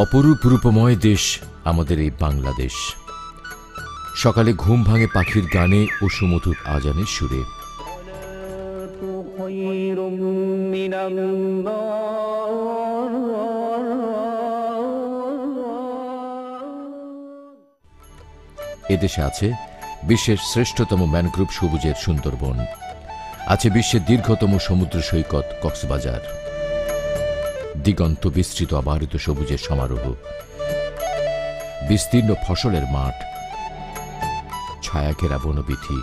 অপরূপ রূপময় দেশ আমাদের এই বাংলাদেশ। সকালে ঘুম ভাঙে পাখির গানে ও সুমধুর আজানের সুরে। এদেশে আছে বিশ্বের শ্রেষ্ঠতম ম্যানগ্রোভ সবুজের সুন্দরবন, আছে বিশ্বের দীর্ঘতম সমুদ্র সৈকত কক্সবাজার, দিগন্ত বিস্তৃত অবারিত সবুজের সমারোহ, বিস্তীর্ণ ফসলের মাঠ, ছায়াঘেরা বনবীথি,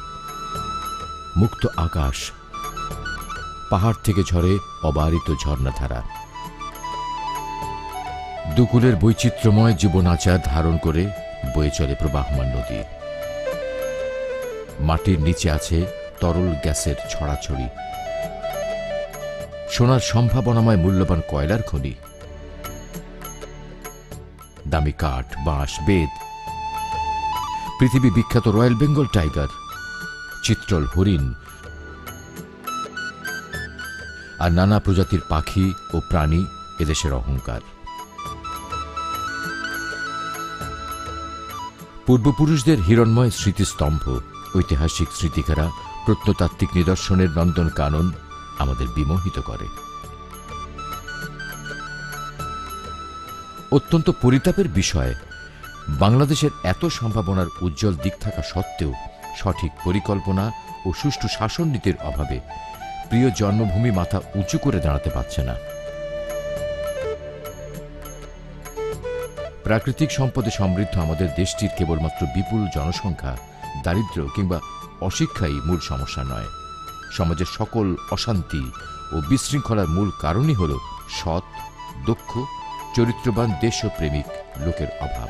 মুক্ত আকাশ, পাহাড় থেকে ঝরে অবারিত ঝর্ণাধারা। দুকুলের বৈচিত্র্যময় জীবনাচার ধারণ করে বয়ে চলে প্রবাহমান নদী। মাটির নিচে আছে তরল গ্যাসের ছড়াছড়ি, সোনার সম্ভাবনাময় মূল্যবান কয়লার খনি, দামি কাঠ, বাঁশ, বেত, পৃথিবী বিখ্যাত রয়্যাল বেঙ্গল টাইগার, চিত্রল হরিণ আর নানা প্রজাতির পাখি ও প্রাণী এদেশের অহংকার। পূর্বপুরুষদের হিরণ্ময় স্মৃতিস্তম্ভ, ঐতিহাসিক স্মৃতিঘেরা প্রত্নতাত্ত্বিক নিদর্শনের নন্দন কানন আমাদের বিমোহিত করে। অত্যন্ত পরিতাপের বিষয়, বাংলাদেশের এত সম্ভাবনার উজ্জ্বল দিক থাকা সত্ত্বেও সঠিক পরিকল্পনা ও সুষ্ঠু শাসন নীতির অভাবে প্রিয় জন্মভূমি মাথা উঁচু করে দাঁড়াতে পারছে না। প্রাকৃতিক সম্পদে সমৃদ্ধ আমাদের দেশটির কেবলমাত্র বিপুল জনসংখ্যা, দারিদ্র্য কিংবা অশিক্ষাই মূল সমস্যা নয়। সমাজের সকল অশান্তি ও বিশৃঙ্খলার মূল কারণই হল সৎ, দক্ষ, চরিত্রবান দেশপ্রেমিক লোকের অভাব।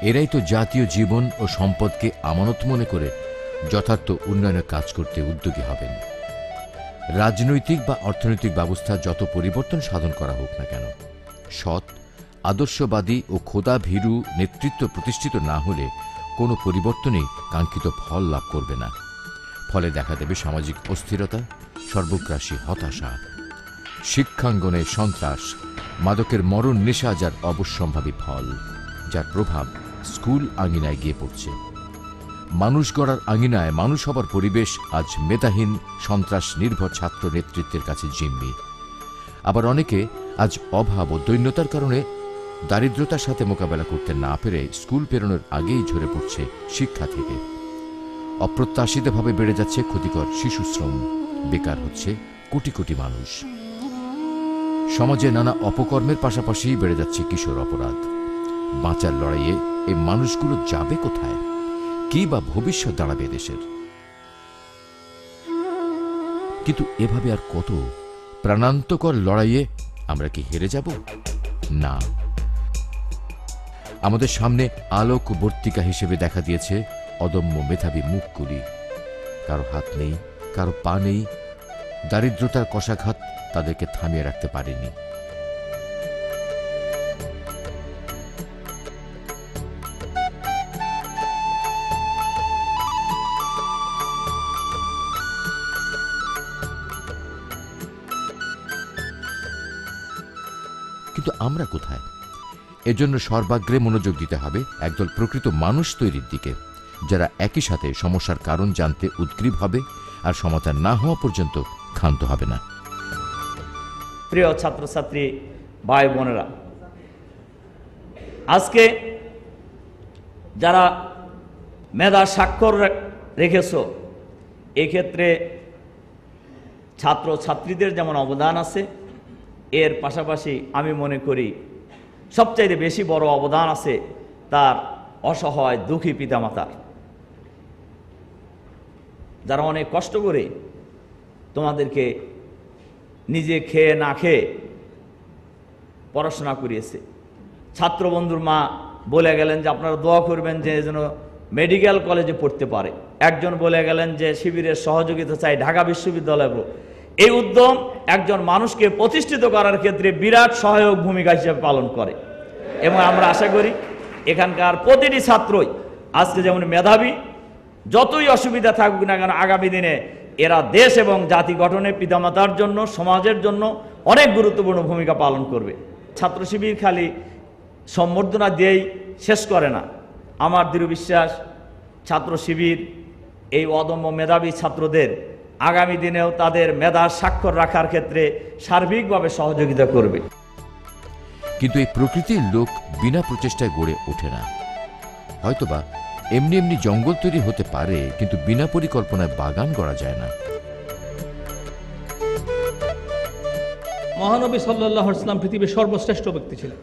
এরাই তো জাতীয় জীবন ও সম্পদকে আমানত মনে করে যথার্থ উন্নয়নের কাজ করতে উদ্যোগী হবেন। রাজনৈতিক বা অর্থনৈতিক ব্যবস্থা যত পরিবর্তন সাধন করা হোক না কেন, সৎ, আদর্শবাদী ও খোদা ভীরু নেতৃত্ব প্রতিষ্ঠিত না হলে কোনো পরিবর্তনই কাঙ্ক্ষিত ফল লাভ করবে না। ফলে দেখা দেবে সামাজিক অস্থিরতা, সর্বগ্রাসী হতাশা, শিক্ষাঙ্গনে সন্ত্রাস, মাদকের মরণ নেশা যার অবশ্যম্ভাবী ফল, যার প্রভাব স্কুল আঙিনায় গিয়ে পড়ছে। মানুষ গড়ার আঙিনায় মানুষ হবার পরিবেশ আজ মেধাহীন, সন্ত্রাস নির্ভর ছাত্র নেতৃত্বের কাছে জিম্মি। আবার অনেকে আজ অভাব ও দৈন্যতার কারণে দারিদ্রতার সাথে মোকাবেলা করতে না পেরে স্কুল পেরোনোর আগেই ঝরে পড়ছে শিক্ষা থেকে। অপ্রত্যাশিতভাবে বেড়ে যাচ্ছে ক্ষতিকর শিশুশ্রম, বেকার হচ্ছে কোটি কোটি মানুষ। সমাজে নানা অপকর্মের পাশাপাশি বেড়ে যাচ্ছে কিশোর অপরাধ। বাঁচার লড়াইয়ে এই মানুষগুলো যাবে কোথায়? কি বা ভবিষ্যৎ দাঁড়াবে দেশের? কিন্তু এভাবে আর কত? প্রাণান্তকর লড়াইয়ে আমরা কি হেরে যাব? না, আমাদের সামনে আলোকবর্তিকা হিসেবে দেখা দিয়েছে অদম্য মেধাবী মুখগুলি। কারো হাত নেই, কারো পা নেই, দারিদ্রতার কষাঘাত তাদেরকে থামিয়ে রাখতে পারেনি। কিন্তু আমরা কোথায়? এজন্য সর্বাগ্রে মনোযোগ দিতে হবে একদল প্রকৃত মানুষ তৈরির দিকে, যারা একই সাথে সমস্যার কারণ জানতে উদ্গ্রীব হবে আর সমাধান না হওয়া পর্যন্ত ক্ষান্ত হবে না। প্রিয় ছাত্রছাত্রী ভাই বোনেরা, আজকে যারা মেধা স্বাক্ষর রেখেছ, এক্ষেত্রে ছাত্রছাত্রীদের যেমন অবদান আছে, এর পাশাপাশি আমি মনে করি সবচাইতে বেশি বড় অবদান আছে তার অসহায় দুঃখী পিতামাতার, যারা অনেক কষ্ট করে তোমাদেরকে নিজে খেয়ে না খেয়ে পড়াশোনা করিয়েছে। ছাত্রবন্ধুর মা বলে গেলেন যে আপনারা দোয়া করবেন যে যেন মেডিকেল কলেজে পড়তে পারে। একজন বলে গেলেন যে শিবিরের সহযোগিতা চাই ঢাকা বিশ্ববিদ্যালয়ে। এই উদ্যম একজন মানুষকে প্রতিষ্ঠিত করার ক্ষেত্রে বিরাট সহায়ক ভূমিকা হিসেবে পালন করে এবং আমরা আশা করি এখানকার প্রতিটি ছাত্রই আজকে যেমন মেধাবী, যতই অসুবিধা থাকুক না কেন আগামী দিনে এরা দেশ এবং জাতি গঠনে পিতামাতার জন্য, সমাজের জন্য অনেক গুরুত্বপূর্ণ ভূমিকা পালন করবে। ছাত্র শিবির খালি সম্বর্ধনা দিয়েই শেষ করে না। আমার দৃঢ় বিশ্বাস ছাত্র শিবির এই অদম্য মেধাবী ছাত্রদের আগামী দিনেও তাদের মেধার স্বাক্ষর রাখার ক্ষেত্রে সার্বিকভাবে সহযোগিতা করবে। কিন্তু এই প্রকৃতির লোক বিনা প্রচেষ্টায় গড়ে ওঠে না। হয়তোবা এমনি এমনি জঙ্গল তৈরি হতে পারে, কিন্তু বিনা পরিকল্পনায় বাগান গড়া যায় না। মহানবী সাল্লাল্লাহু আলাইহি ওয়াসাল্লাম পৃথিবীর সর্বশ্রেষ্ঠ ব্যক্তি ছিলেন।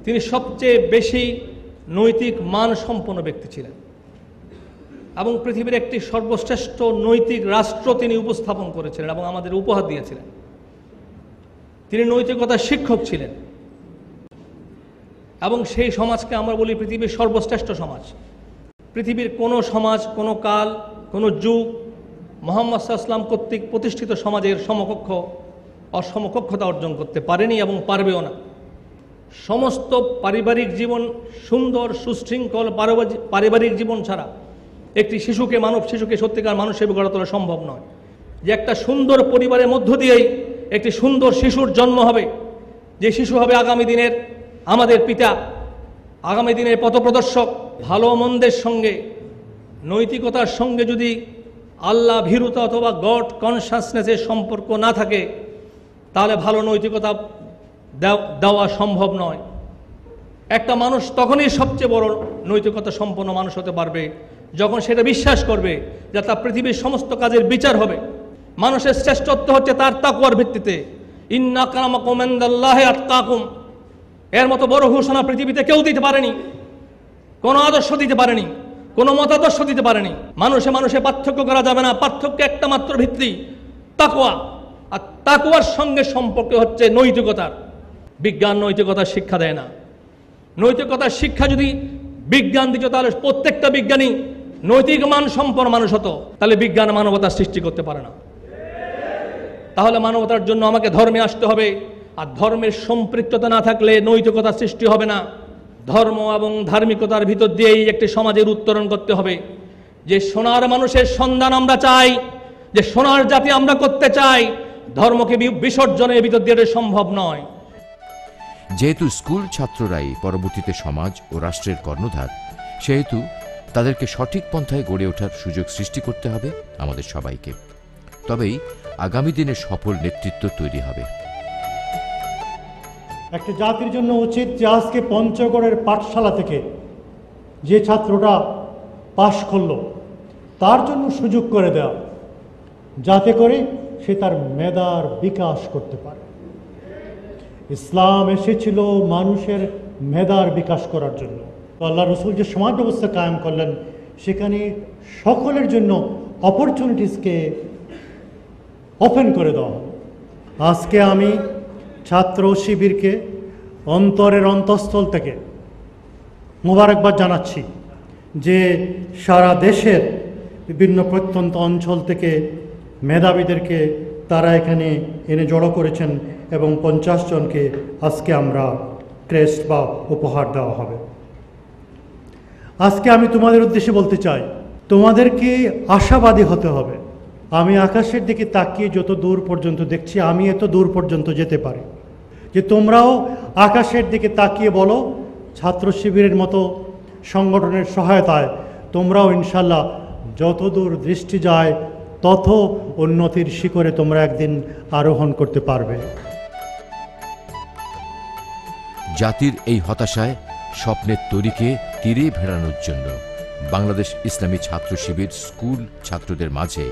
তিনি সবচেয়ে বেশি নৈতিক মান সম্পন্ন ব্যক্তি ছিলেন এবং পৃথিবীর একটি সর্বশ্রেষ্ঠ নৈতিক রাষ্ট্র তিনি উপস্থাপন করেছিলেন এবং আমাদের উপহার দিয়েছিলেন। তিনি নৈতিকতার শিক্ষক ছিলেন এবং সেই সমাজকে আমরা বলি পৃথিবীর সর্বশ্রেষ্ঠ সমাজ। পৃথিবীর কোনো সমাজ, কোনো কাল, কোনো যুগ মুহাম্মদ সাল্লাল্লাহু আলাইহি ওয়াসাল্লাম কর্তৃক প্রতিষ্ঠিত সমাজের সমকক্ষতা অর্জন করতে পারেনি এবং পারবেও না। সমস্ত পারিবারিক জীবন সুন্দর সুশৃঙ্খল পারিবারিক জীবন ছাড়া একটি শিশুকে সত্যিকার মানুষ হিসেবে গড়ে তোলা সম্ভব নয়। যে একটা সুন্দর পরিবারের মধ্য দিয়েই একটি সুন্দর শিশুর জন্ম হবে, যে শিশু হবে আগামী দিনের আমাদের পিতা, আগামী দিনের পথপ্রদর্শক। ভালো মন্দের সঙ্গে, নৈতিকতার সঙ্গে যদি আল্লাহ ভীরুতা অথবা গড কনসাসনেসের সম্পর্ক না থাকে, তাহলে ভালো নৈতিকতা দেওয়া সম্ভব নয়। একটা মানুষ তখনই সবচেয়ে বড় নৈতিকতা সম্পন্ন মানুষ হতে পারবে যখন সেটা বিশ্বাস করবে যে তার পৃথিবীর সমস্ত কাজের বিচার হবে। মানুষের শ্রেষ্ঠত্ব হচ্ছে তার তাকওয়ার ভিত্তিতে। ইন্না আক্রামাকুম ইনদাল্লাহি আতকাকুম। এর মতো বড় ঘোষণা পৃথিবীতে কেউ দিতে পারেনি, কোনো আদর্শ দিতে পারেনি, কোনো মতাদর্শ দিতে পারেনি। মানুষে পার্থক্য করা যাবে না, পার্থক্য একটা মাত্র ভিত্তি, তাকওয়া। আর তাকওয়ার সঙ্গে সম্পর্ক হচ্ছে নৈতিকতার। বিজ্ঞান নৈতিকতার শিক্ষা দেয় না। নৈতিকতার শিক্ষা যদি বিজ্ঞান দিত, তাহলে প্রত্যেকটা বিজ্ঞানী নৈতিক মান সম্পন্ন মানুষ হতো। তাহলে বিজ্ঞান মানবতার সৃষ্টি করতে পারে না। তাহলে মানবতার জন্য আমাকে ধর্মে আসতে হবে, আর ধর্মের সম্পৃক্ততা না থাকলে নৈতিকতার সৃষ্টি হবে না। ধর্ম এবং ধার্মিকতার ভিতর দিয়েই একটি সমাজের উত্তরণ করতে হবে। যে সোনার মানুষের সন্ধান আমরা চাই, যে সোনার জাতি আমরা করতে চাই, ধর্মকে বিসর্জনের ভিতর দিয়ে সম্ভব নয়। যেহেতু স্কুল ছাত্ররাই পরবর্তীতে সমাজ ও রাষ্ট্রের কর্ণধার, সেহেতু তাদেরকে সঠিক পন্থায় গড়ে ওঠার সুযোগ সৃষ্টি করতে হবে আমাদের সবাইকে। তবেই আগামী দিনে সফল নেতৃত্ব তৈরি হবে। একটা জাতির জন্য উচিত যে আজকে পঞ্চগড়ের পাঠশালা থেকে যে ছাত্রটা পাশ করলো, তার জন্য সুযোগ করে দেওয়া, যাতে করে সে তার মেধার বিকাশ করতে পারে। ইসলাম এসেছিল মানুষের মেধার বিকাশ করার জন্য। আল্লাহ রসুল যে সমাজ ব্যবস্থা কায়েম করলেন, সেখানে সকলের জন্য অপরচুনিটিসকে ওপেন করে দেওয়া হবে। আজকে আমি ছাত্র শিবিরকে অন্তরের অন্তঃস্থল থেকে মোবারকবাদ জানাচ্ছি যে সারা দেশের বিভিন্ন প্রত্যন্ত অঞ্চল থেকে মেধাবীদেরকে তারা এখানে এনে জড়ো করেছেন এবং 50 জনকে আজকে আমরা ক্রেস্ট বা উপহার দেওয়া হবে। আজকে আমি তোমাদের উদ্দেশ্যে বলতে চাই, তোমাদেরকে আশাবাদী হতে হবে। আমি আকাশের দিকে তাকিয়ে যত দূর পর্যন্ত দেখছি, আমি এত দূর পর্যন্ত যেতে পারি। যে তোমরাও আকাশের দিকে তাকিয়ে বলো, ছাত্র শিবিরের মতো সংগঠনের সহায়তায় তোমরাও ইনশাল্লাহ যত দূর দৃষ্টি যায় তত উন্নতির শিখরে তোমরা একদিন আরোহণ করতে পারবে। জাতির এই হতাশায় স্বপ্নের তরীকে তীরে ভেড়ানোর জন্য বাংলাদেশ ইসলামী ছাত্র শিবির স্কুল ছাত্রদের মাঝে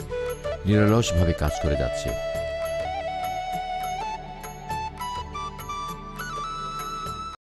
নিরলসভাবে কাজ করে যাচ্ছে।